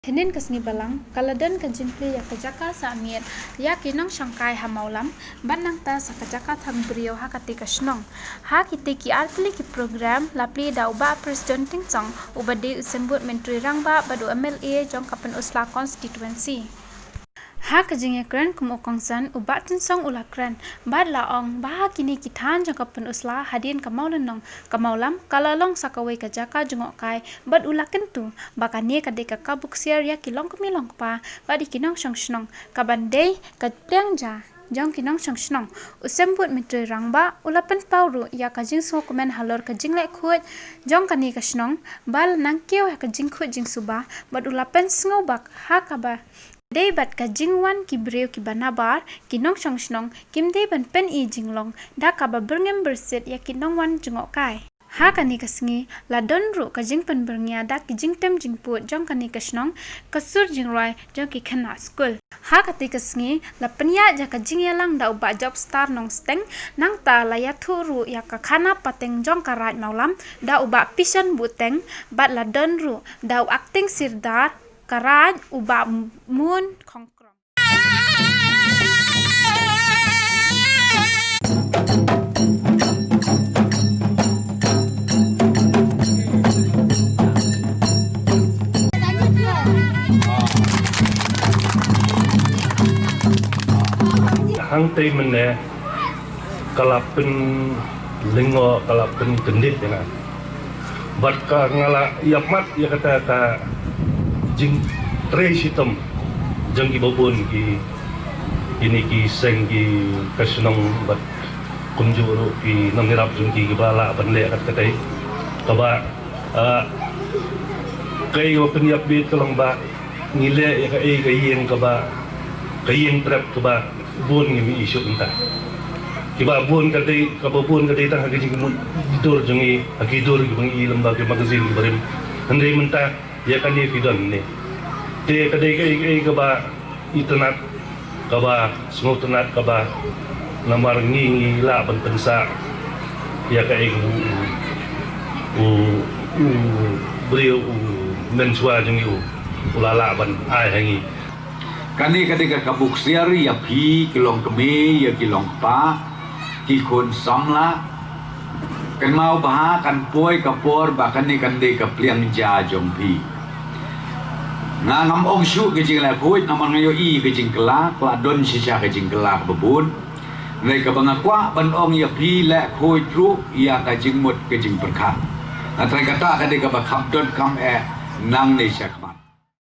Henin kasngi balang, kaladan ka jinpli ya jaka sa miet, ya kinong sangkai ha Mawlam, ban nang ta sa jaka thang briew ha kati kasnong. Ha kiti ki artli ki program, lapli da uba president ting chong, ubadi symbud menteri rangba badu MLA jong kapan usla constituency. Ha kajingya kran kumo kongsan ubat tinsong ulakran bad laong bah kini kitan jang kapan usla hadin kamaulan kamaulam kalalong sakawai kajaka jengok kai bad ulaken tu bakanie kadeka kabuk siar ya kilong kemilong pa badi kinong song kabandei kadeng ja jong kinong song usembut mitri rangba ulapen pauru ya kajing so komen halor kajing lek khut jong kani kasnong bal nangkeu kajing khut jing suba bad ulapen sngewbha ha kaba Day bat ka jingwan ki briew ki banabar kinong song kimde ban pen I jinglong da ka ba berngem berset ya kinong wan jengok kai ha kani kasngi la don ru ka jing pen berngya da ki jingtem jingput jong kani kasnong kasur jingroi jong ki khana school ha kati kasngi la penya ja ka jingya lang da uba job star nong steng nang ta la ya thuru ya ka khana pateng jong karat Mawlam da uba pisan buteng bat la don ru da acting sirdar karaj uba mun kongkrong hang tei mene kalapin lingo kalapin kendit ya bat ka ngala yamat ya kata ka jing tre sitam jang ki babon ki ini ki seng ki kasnong bat kunjuro ki nangrap jung ki bala banle kat katai kaba kai open yap bit kalang ba ngile ya ka yeng kaba kayeng trap kaba bon ngi mi isu entah kiba bon kadai kaba bon kadai tang haging dur jungi agidur bang I lembaga magazine barim andai mentah ya kan dia fidon ni te kadai kai kaba internet kaba semua internet kaba namar ngi la ban pensa ya kai briew mensua jungi ulala ban ai hangi kani kadai kabuk siar ya phi kilong keme ya kilong pa ki kon samla kan mau bah kan poi kapor bahkan ni kan de kapliang ja jong phi ngam ong shu ke jing la khoi naman ngayo I ke jing kela don si cha ke jing kela bebun nei ka banga kwa ban ong ya phi la khoi tru ya ka jing mut ke jing perkha atrai kata ka de ka ba khap don kam nang nei cha kmat